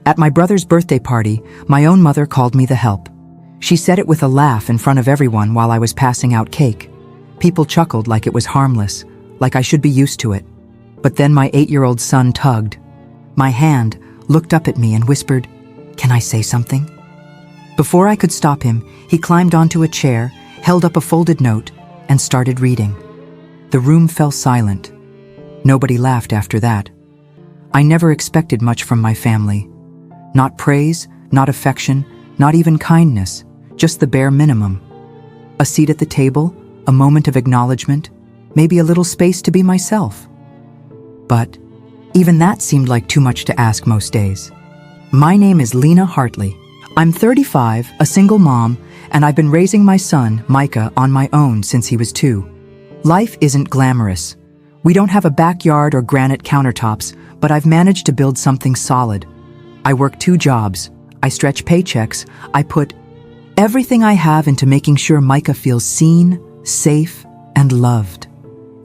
At my brother's birthday party, my own mother called me the help. She said it with a laugh in front of everyone while I was passing out cake. People chuckled like it was harmless, like I should be used to it. But then my 8-year-old son tugged my hand, looked up at me and whispered, "Can I say something?" Before I could stop him, he climbed onto a chair, held up a folded note, and started reading. The room fell silent. Nobody laughed after that. I never expected much from my family. Not praise, not affection, not even kindness, just the bare minimum. A seat at the table, a moment of acknowledgement, maybe a little space to be myself. But even that seemed like too much to ask most days. My name is Lena Hartley. I'm 35, a single mom, and I've been raising my son, Micah, on my own since he was 2. Life isn't glamorous. We don't have a backyard or granite countertops, but I've managed to build something solid. I work 2 jobs. I stretch paychecks. I put everything I have into making sure Micah feels seen, safe, and loved.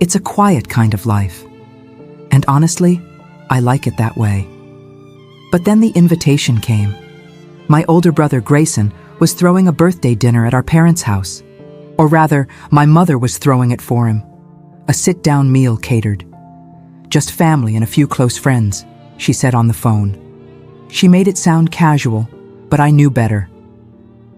It's a quiet kind of life. And honestly, I like it that way. But then the invitation came. My older brother, Grayson, was throwing a birthday dinner at our parents' house. Or rather, my mother was throwing it for him. A sit-down meal catered. Just family and a few close friends, she said on the phone. She made it sound casual, but I knew better.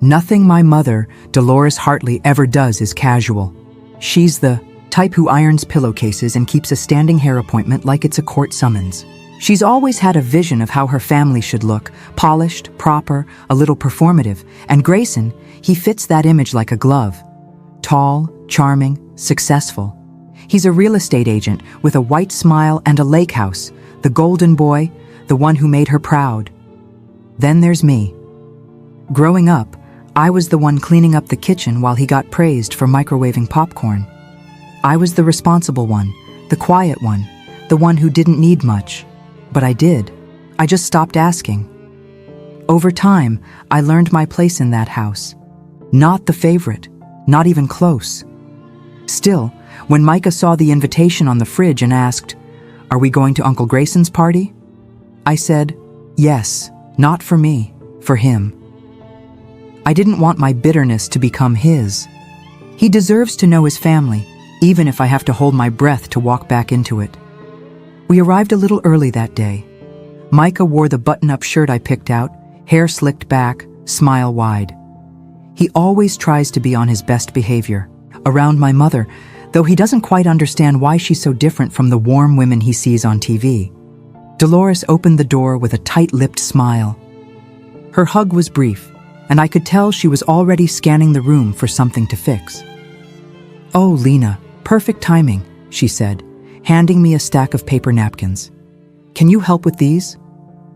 Nothing my mother, Dolores Hartley, ever does is casual. She's the type who irons pillowcases and keeps a standing hair appointment like it's a court summons. She's always had a vision of how her family should look, polished, proper, a little performative, and Grayson, he fits that image like a glove. Tall, charming, successful. He's a real estate agent with a white smile and a lake house, the golden boy, the one who made her proud. Then there's me. Growing up, I was the one cleaning up the kitchen while he got praised for microwaving popcorn. I was the responsible one, the quiet one, the one who didn't need much. But I did. I just stopped asking. Over time, I learned my place in that house. Not the favorite, not even close. Still, when Micah saw the invitation on the fridge and asked, "Are we going to Uncle Grayson's party?" I said, "Yes, not for me, for him." I didn't want my bitterness to become his. He deserves to know his family, even if I have to hold my breath to walk back into it. We arrived a little early that day. Micah wore the button-up shirt I picked out, hair slicked back, smile wide. He always tries to be on his best behavior, around my mother, though he doesn't quite understand why she's so different from the warm women he sees on TV. Dolores opened the door with a tight-lipped smile. Her hug was brief, and I could tell she was already scanning the room for something to fix. "Oh, Lena, perfect timing," she said, handing me a stack of paper napkins. "Can you help with these?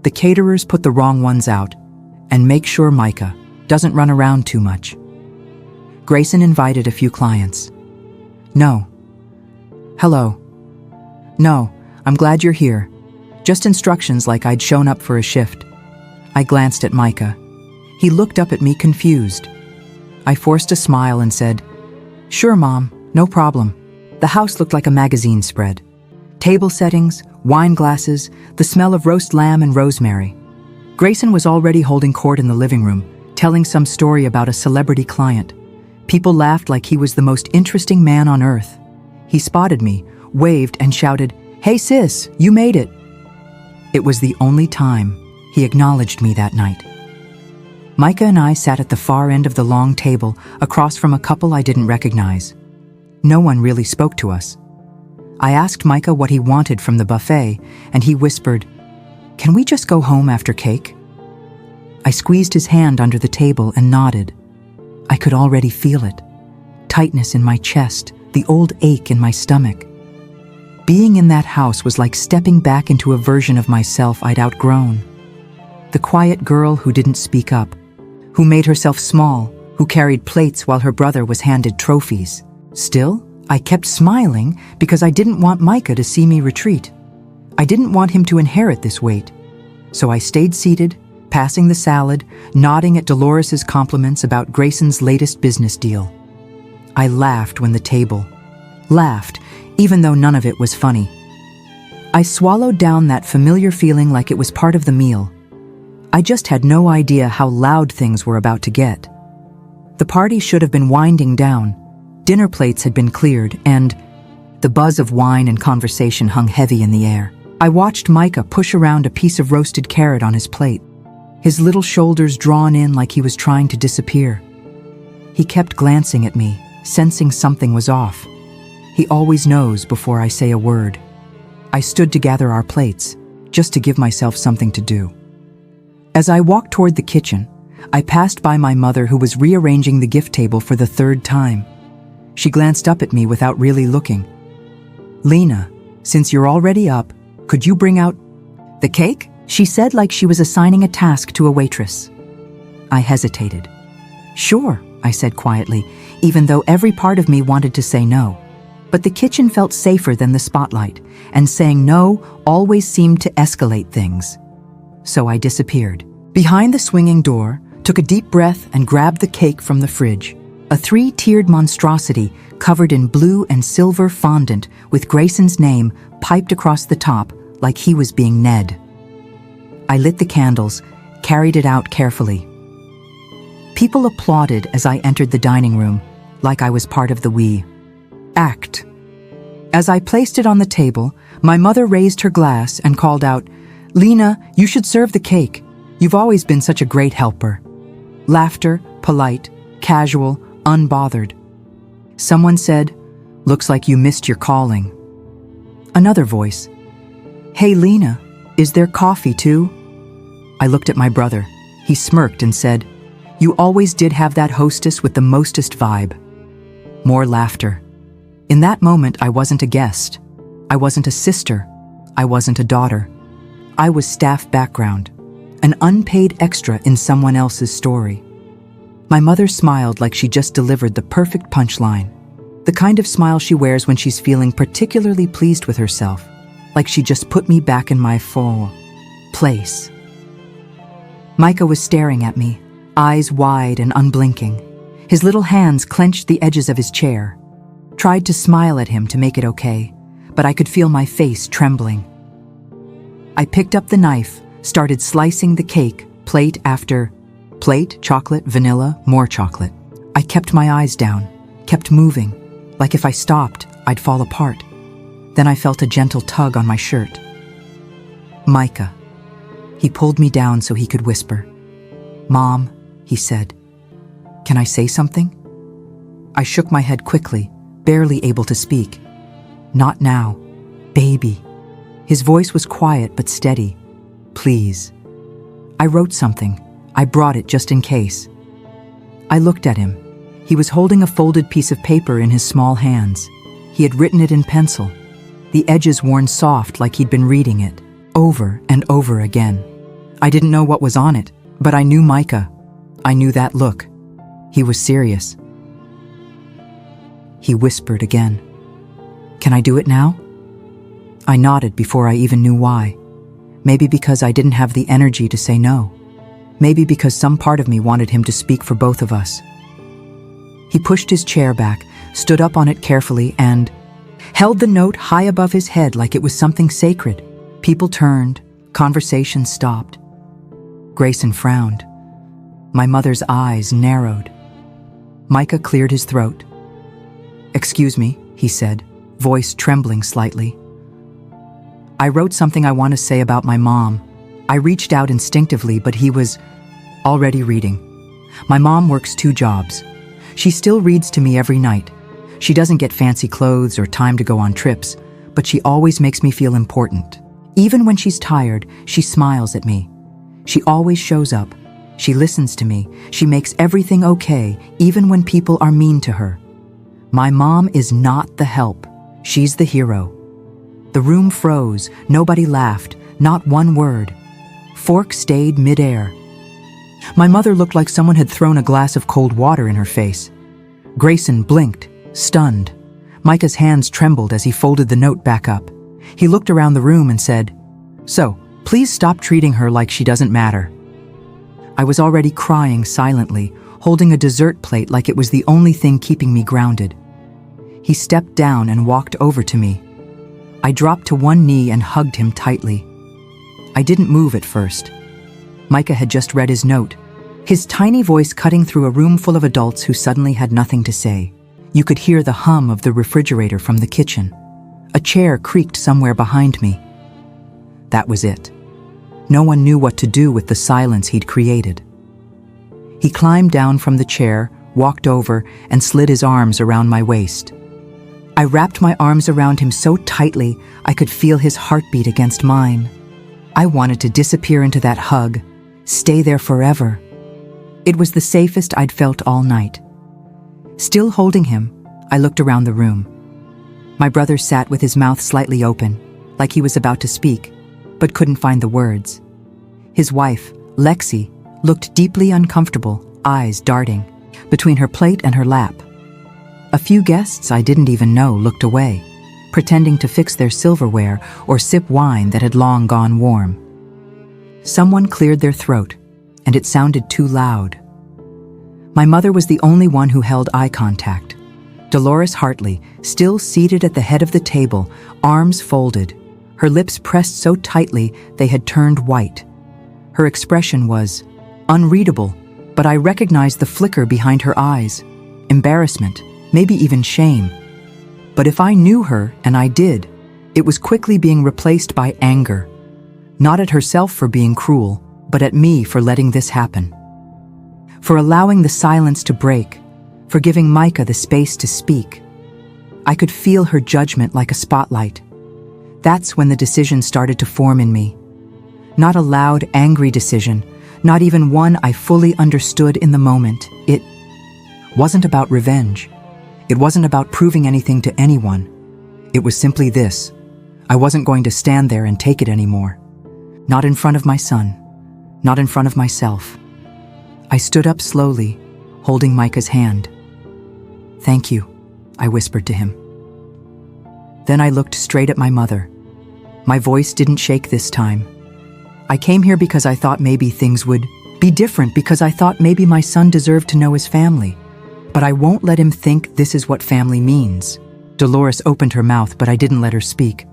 The caterers put the wrong ones out, and make sure Micah doesn't run around too much." Grayson invited a few clients. "No." "Hello." "No, I'm glad you're here. Just instructions like I'd shown up for a shift." I glanced at Micah. He looked up at me confused. I forced a smile and said, "Sure, Mom, no problem." The house looked like a magazine spread. Table settings, wine glasses, the smell of roast lamb and rosemary. Grayson was already holding court in the living room, telling some story about a celebrity client. People laughed like he was the most interesting man on earth. He spotted me, waved, and shouted, "Hey sis, you made it." It was the only time he acknowledged me that night. Micah and I sat at the far end of the long table, across from a couple I didn't recognize. No one really spoke to us. I asked Micah what he wanted from the buffet, and he whispered, "Can we just go home after cake?" I squeezed his hand under the table and nodded. I could already feel it. Tightness in my chest, the old ache in my stomach. Being in that house was like stepping back into a version of myself I'd outgrown. The quiet girl who didn't speak up, who made herself small, who carried plates while her brother was handed trophies. Still, I kept smiling because I didn't want Micah to see me retreat. I didn't want him to inherit this weight. So I stayed seated, passing the salad, nodding at Dolores's compliments about Grayson's latest business deal. I laughed when the table laughed, even though none of it was funny. I swallowed down that familiar feeling like it was part of the meal. I just had no idea how loud things were about to get. The party should have been winding down. Dinner plates had been cleared, and the buzz of wine and conversation hung heavy in the air. I watched Micah push around a piece of roasted carrot on his plate, his little shoulders drawn in like he was trying to disappear. He kept glancing at me, sensing something was off. He always knows before I say a word. I stood to gather our plates, just to give myself something to do. As I walked toward the kitchen, I passed by my mother, who was rearranging the gift table for the third time. She glanced up at me without really looking. "Lena, since you're already up, could you bring out the cake?" she said, like she was assigning a task to a waitress. I hesitated. "Sure," I said quietly, even though every part of me wanted to say no. But the kitchen felt safer than the spotlight, and saying no always seemed to escalate things. So I disappeared behind the swinging door, took a deep breath, and grabbed the cake from the fridge. A 3-tiered monstrosity covered in blue and silver fondant with Grayson's name piped across the top like he was being Ned. I lit the candles, carried it out carefully. People applauded as I entered the dining room, like I was part of the act. As I placed it on the table, my mother raised her glass and called out, "Lena, you should serve the cake. You've always been such a great helper." Laughter, polite, casual, unbothered. Someone said, "Looks like you missed your calling." Another voice, "Hey Lena, is there coffee too?" I looked at my brother. He smirked and said, "You always did have that hostess with the mostest vibe." More laughter. In that moment, I wasn't a guest. I wasn't a sister. I wasn't a daughter. I was staff background, an unpaid extra in someone else's story. My mother smiled like she just delivered the perfect punchline, the kind of smile she wears when she's feeling particularly pleased with herself, like she just put me back in my full place. Micah was staring at me, eyes wide and unblinking. His little hands clenched the edges of his chair. Tried to smile at him to make it okay, but I could feel my face trembling. I picked up the knife, started slicing the cake, plate after plate, chocolate, vanilla, more chocolate. I kept my eyes down, kept moving, like if I stopped, I'd fall apart. Then I felt a gentle tug on my shirt. "Micah." He pulled me down so he could whisper. "Mom," he said. "Can I say something?" I shook my head quickly, barely able to speak. "Not now, baby." His voice was quiet but steady. "Please." I wrote something. I brought it just in case. I looked at him. He was holding a folded piece of paper in his small hands. He had written it in pencil, the edges worn soft like he'd been reading it, over and over again. I didn't know what was on it, but I knew Micah. I knew that look. He was serious. He whispered again. "Can I do it now?" I nodded before I even knew why. Maybe because I didn't have the energy to say no. Maybe because some part of me wanted him to speak for both of us. He pushed his chair back, stood up on it carefully, and held the note high above his head like it was something sacred. People turned. Conversation stopped. Grayson frowned. My mother's eyes narrowed. Micah cleared his throat. "Excuse me," he said, voice trembling slightly. "I wrote something I want to say about my mom." I reached out instinctively, but he was already reading. My mom works 2 jobs. She still reads to me every night. She doesn't get fancy clothes or time to go on trips, but she always makes me feel important. Even when she's tired, she smiles at me. She always shows up. She listens to me. She makes everything okay, even when people are mean to her. My mom is not the help. She's the hero. The room froze. Nobody laughed. Not one word. Fork stayed midair. My mother looked like someone had thrown a glass of cold water in her face. Grayson blinked, stunned. Micah's hands trembled as he folded the note back up. He looked around the room and said, "So, please stop treating her like she doesn't matter." I was already crying silently, holding a dessert plate like it was the only thing keeping me grounded. He stepped down and walked over to me. I dropped to one knee and hugged him tightly. I didn't move at first. Micah had just read his note, his tiny voice cutting through a room full of adults who suddenly had nothing to say. You could hear the hum of the refrigerator from the kitchen. A chair creaked somewhere behind me. That was it. No one knew what to do with the silence he'd created. He climbed down from the chair, walked over, and slid his arms around my waist. I wrapped my arms around him so tightly I could feel his heartbeat against mine. I wanted to disappear into that hug, stay there forever. It was the safest I'd felt all night. Still holding him, I looked around the room. My brother sat with his mouth slightly open, like he was about to speak, but couldn't find the words. His wife, Lexi, looked deeply uncomfortable, eyes darting between her plate and her lap. A few guests I didn't even know looked away, pretending to fix their silverware or sip wine that had long gone warm. Someone cleared their throat, and it sounded too loud. My mother was the only one who held eye contact. Dolores Hartley, still seated at the head of the table, arms folded, her lips pressed so tightly they had turned white. Her expression was unreadable, but I recognized the flicker behind her eyes. Embarrassment, maybe even shame. But if I knew her, and I did, it was quickly being replaced by anger. Not at herself for being cruel, but at me for letting this happen. For allowing the silence to break, for giving Micah the space to speak. I could feel her judgment like a spotlight. That's when the decision started to form in me. Not a loud, angry decision, not even one I fully understood in the moment. It wasn't about revenge. It wasn't about proving anything to anyone. It was simply this. I wasn't going to stand there and take it anymore. Not in front of my son. Not in front of myself. I stood up slowly, holding Micah's hand. "Thank you," I whispered to him. Then I looked straight at my mother. My voice didn't shake this time. I came here because I thought maybe things would be different, because I thought maybe my son deserved to know his family. But I won't let him think this is what family means. Dolores opened her mouth, but I didn't let her speak.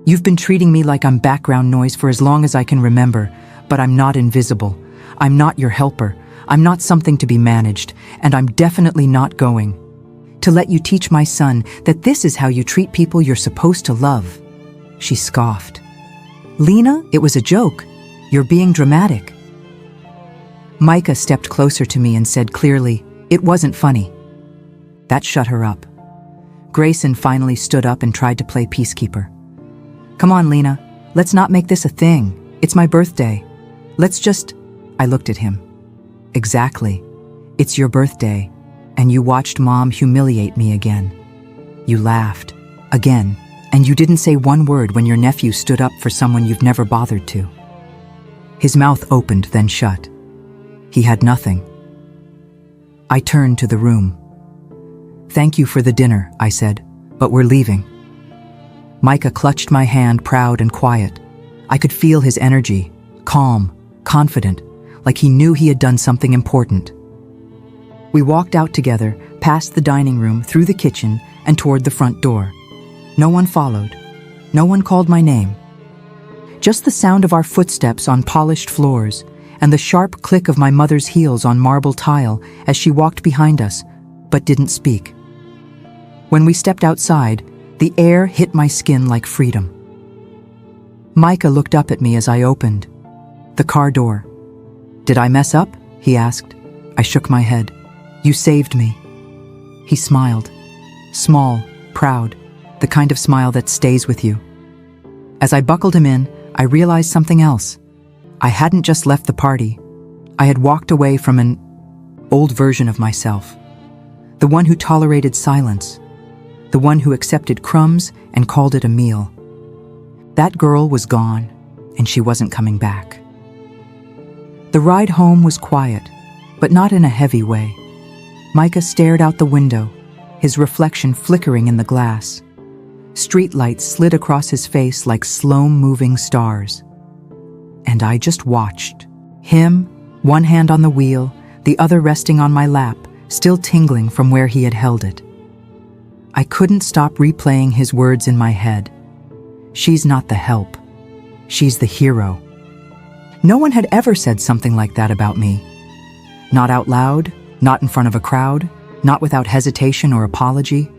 "You've been treating me like I'm background noise for as long as I can remember, but I'm not invisible. I'm not your helper. I'm not something to be managed, and I'm definitely not going to let you teach my son that this is how you treat people you're supposed to love." She scoffed. "Lena, it was a joke. You're being dramatic." Micah stepped closer to me and said clearly, "It wasn't funny." That shut her up. Grayson finally stood up and tried to play peacekeeper. "Come on, Lena. Let's not make this a thing. It's my birthday. Let's just..." I looked at him. "Exactly. It's your birthday, and you watched Mom humiliate me again. You laughed. Again. And you didn't say one word when your nephew stood up for someone you've never bothered to." His mouth opened, then shut. He had nothing. I turned to the room. "Thank you for the dinner," I said, "but we're leaving." Micah clutched my hand, proud and quiet. I could feel his energy, calm, confident, like he knew he had done something important. We walked out together, past the dining room, through the kitchen, and toward the front door. No one followed. No one called my name. Just the sound of our footsteps on polished floors and the sharp click of my mother's heels on marble tile as she walked behind us, but didn't speak. When we stepped outside, the air hit my skin like freedom. Micah looked up at me as I opened the car door. "Did I mess up?" he asked. I shook my head. "You saved me." He smiled. Small, proud. The kind of smile that stays with you. As I buckled him in, I realized something else. I hadn't just left the party. I had walked away from an old version of myself. The one who tolerated silence. The one who accepted crumbs and called it a meal. That girl was gone, and she wasn't coming back. The ride home was quiet, but not in a heavy way. Micah stared out the window, his reflection flickering in the glass. Streetlights slid across his face like slow-moving stars. And I just watched. Him, one hand on the wheel, the other resting on my lap, still tingling from where he had held it. I couldn't stop replaying his words in my head. She's not the help. She's the hero. No one had ever said something like that about me. Not out loud, not in front of a crowd, not without hesitation or apology.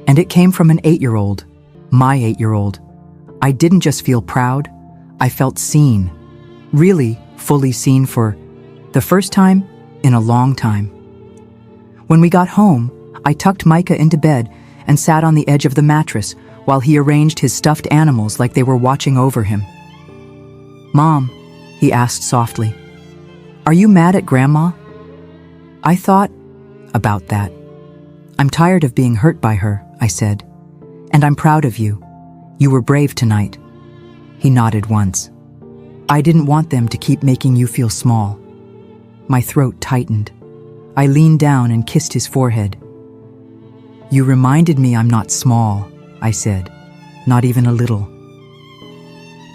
And it came from an 8-year-old, my 8-year-old. I didn't just feel proud, I felt seen. Really, fully seen for the first time in a long time. When we got home, I tucked Micah into bed and sat on the edge of the mattress while he arranged his stuffed animals like they were watching over him. "Mom," he asked softly, "are you mad at Grandma?" I thought about that. "I'm tired of being hurt by her," I said. "And I'm proud of you. You were brave tonight." He nodded once. "I didn't want them to keep making you feel small." My throat tightened. I leaned down and kissed his forehead. "You reminded me I'm not small," I said. "Not even a little."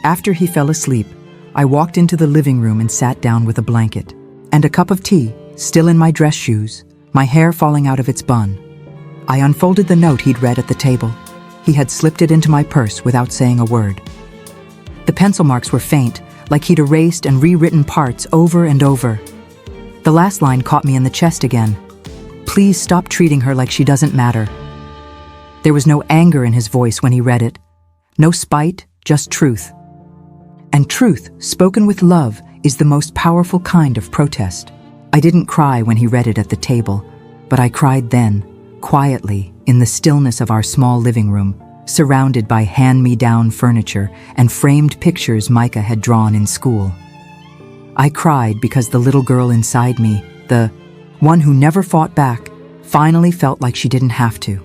After he fell asleep, I walked into the living room and sat down with a blanket and a cup of tea, still in my dress shoes, my hair falling out of its bun. I unfolded the note he'd read at the table. He had slipped it into my purse without saying a word. The pencil marks were faint, like he'd erased and rewritten parts over and over. The last line caught me in the chest again. "Please stop treating her like she doesn't matter." There was no anger in his voice when he read it. No spite, just truth. And truth, spoken with love, is the most powerful kind of protest. I didn't cry when he read it at the table, but I cried then, quietly, in the stillness of our small living room, surrounded by hand-me-down furniture and framed pictures Micah had drawn in school. I cried because the little girl inside me, the one who never fought back, finally felt like she didn't have to.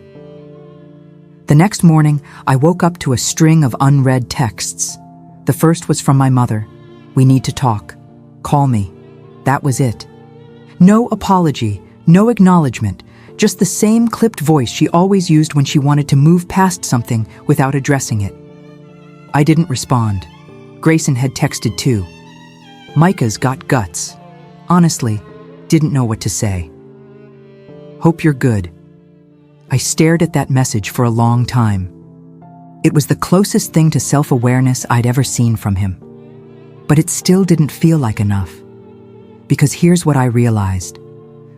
The next morning, I woke up to a string of unread texts. The first was from my mother. "We need to talk. Call me." That was it. No apology, no acknowledgement, just the same clipped voice she always used when she wanted to move past something without addressing it. I didn't respond. Grayson had texted too. "Micah's got guts. Honestly, didn't know what to say. Hope you're good." I stared at that message for a long time. It was the closest thing to self-awareness I'd ever seen from him. But it still didn't feel like enough. Because here's what I realized.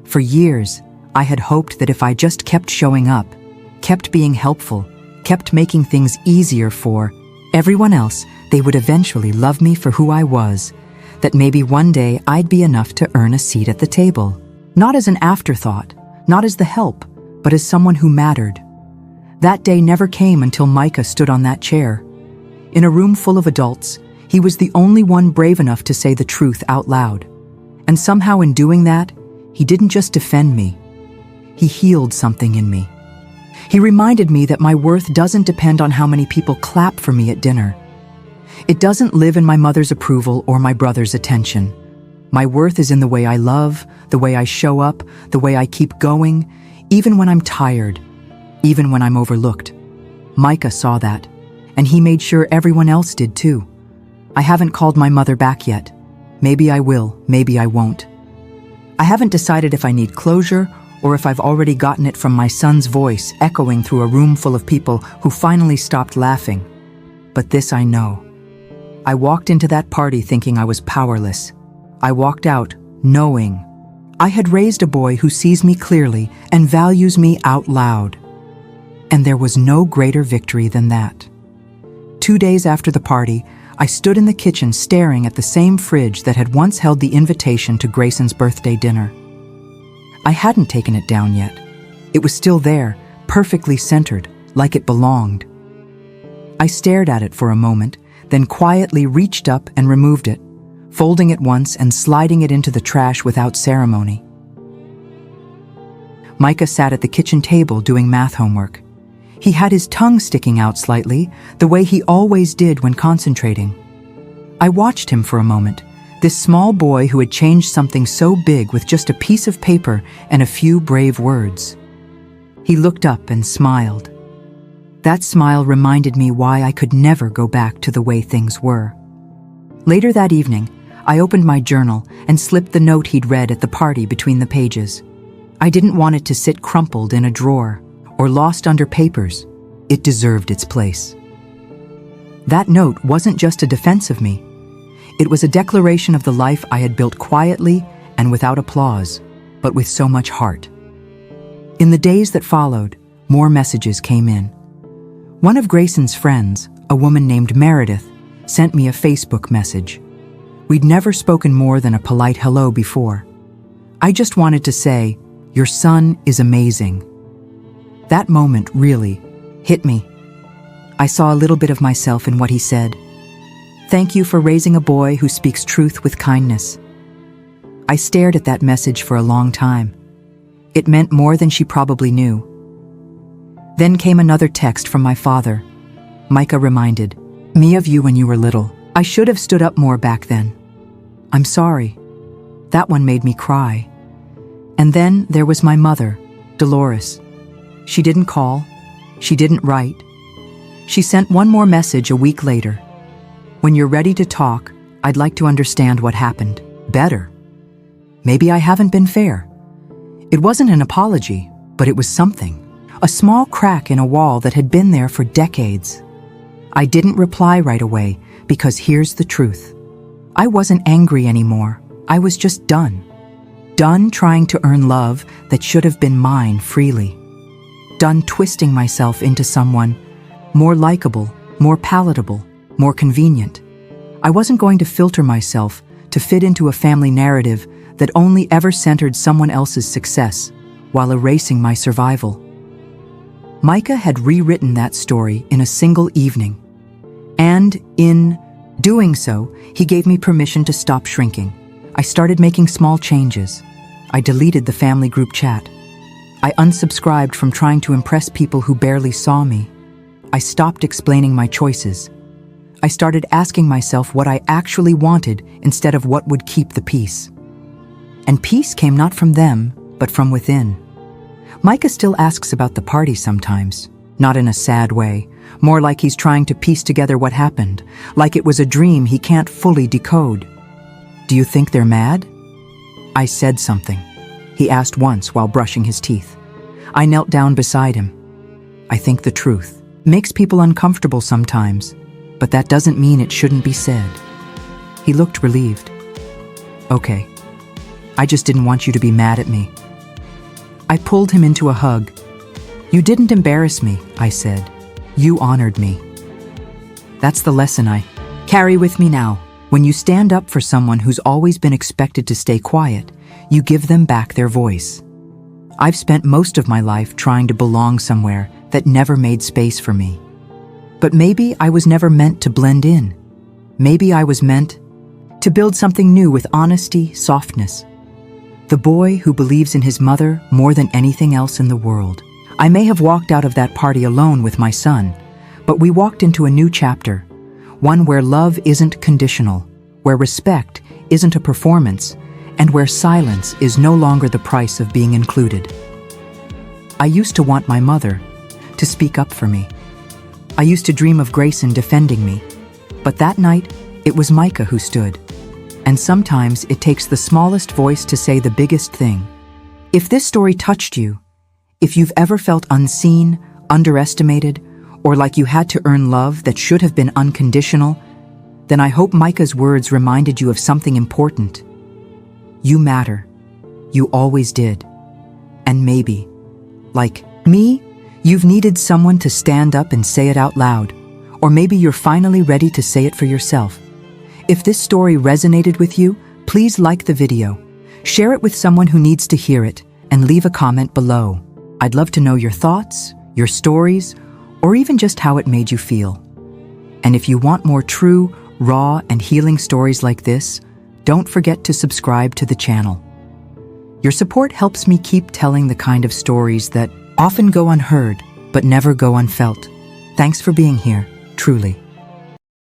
For years, I had hoped that if I just kept showing up, kept being helpful, kept making things easier for everyone else, they would eventually love me for who I was, that maybe one day I'd be enough to earn a seat at the table. Not as an afterthought, not as the help, but as someone who mattered. That day never came until Micah stood on that chair. In a room full of adults, he was the only one brave enough to say the truth out loud. And somehow in doing that, he didn't just defend me. He healed something in me. He reminded me that my worth doesn't depend on how many people clap for me at dinner. It doesn't live in my mother's approval or my brother's attention. My worth is in the way I love, the way I show up, the way I keep going, even when I'm tired, even when I'm overlooked. Micah saw that, and he made sure everyone else did too. I haven't called my mother back yet. Maybe I will, maybe I won't. I haven't decided if I need closure or if I've already gotten it from my son's voice echoing through a room full of people who finally stopped laughing. But this I know. I walked into that party thinking I was powerless. I walked out knowing I had raised a boy who sees me clearly and values me out loud. And there was no greater victory than that. 2 days after the party, I stood in the kitchen staring at the same fridge that had once held the invitation to Grayson's birthday dinner. I hadn't taken it down yet. It was still there, perfectly centered, like it belonged. I stared at it for a moment, then quietly reached up and removed it, folding it once and sliding it into the trash without ceremony. Micah sat at the kitchen table doing math homework. He had his tongue sticking out slightly, the way he always did when concentrating. I watched him for a moment, this small boy who had changed something so big with just a piece of paper and a few brave words. He looked up and smiled. That smile reminded me why I could never go back to the way things were. Later that evening, I opened my journal and slipped the note he'd read at the party between the pages. I didn't want it to sit crumpled in a drawer or lost under papers. It deserved its place. That note wasn't just a defense of me. It was a declaration of the life I had built quietly and without applause, but with so much heart. In the days that followed, more messages came in. One of Grayson's friends, a woman named Meredith, sent me a Facebook message. We'd never spoken more than a polite hello before. I just wanted to say, "Your son is amazing." That moment really hit me. I saw a little bit of myself in what he said. "Thank you for raising a boy who speaks truth with kindness." I stared at that message for a long time. It meant more than she probably knew. Then came another text from my father. Micah reminded me of you when you were little. I should have stood up more back then. I'm sorry. That one made me cry. And then there was my mother, Dolores. She didn't call. She didn't write. She sent one more message a week later. "When you're ready to talk, I'd like to understand what happened better. Maybe I haven't been fair." It wasn't an apology, but it was something. A small crack in a wall that had been there for decades. I didn't reply right away, because here's the truth. I wasn't angry anymore. I was just done. Done trying to earn love that should have been mine freely. Done twisting myself into someone more likable, more palatable, more convenient. I wasn't going to filter myself to fit into a family narrative that only ever centered someone else's success while erasing my survival. Micah had rewritten that story in a single evening. And in doing so, he gave me permission to stop shrinking. I started making small changes. I deleted the family group chat. I unsubscribed from trying to impress people who barely saw me. I stopped explaining my choices. I started asking myself what I actually wanted instead of what would keep the peace. And peace came not from them, but from within. Micah still asks about the party sometimes, not in a sad way, more like he's trying to piece together what happened, like it was a dream he can't fully decode. "Do you think they're mad?" I said something. He asked once while brushing his teeth. I knelt down beside him. "I think the truth makes people uncomfortable sometimes, but that doesn't mean it shouldn't be said." He looked relieved. "Okay. I just didn't want you to be mad at me." I pulled him into a hug. "You didn't embarrass me," I said. "You honored me." That's the lesson I carry with me now. When you stand up for someone who's always been expected to stay quiet, you give them back their voice. I've spent most of my life trying to belong somewhere that never made space for me. But maybe I was never meant to blend in. Maybe I was meant to build something new with honesty, softness. The boy who believes in his mother more than anything else in the world. I may have walked out of that party alone with my son, but we walked into a new chapter, one where love isn't conditional, where respect isn't a performance, and where silence is no longer the price of being included. I used to want my mother to speak up for me. I used to dream of Grayson defending me, but that night, it was Micah who stood. And sometimes it takes the smallest voice to say the biggest thing. If this story touched you, if you've ever felt unseen, underestimated, or like you had to earn love that should have been unconditional, then I hope Micah's words reminded you of something important. You matter. You always did. And maybe, like me, you've needed someone to stand up and say it out loud, or maybe you're finally ready to say it for yourself. If this story resonated with you, please like the video, share it with someone who needs to hear it, and leave a comment below. I'd love to know your thoughts, your stories, or even just how it made you feel. And if you want more true, raw, and healing stories like this, don't forget to subscribe to the channel. Your support helps me keep telling the kind of stories that often go unheard, but never go unfelt. Thanks for being here, truly.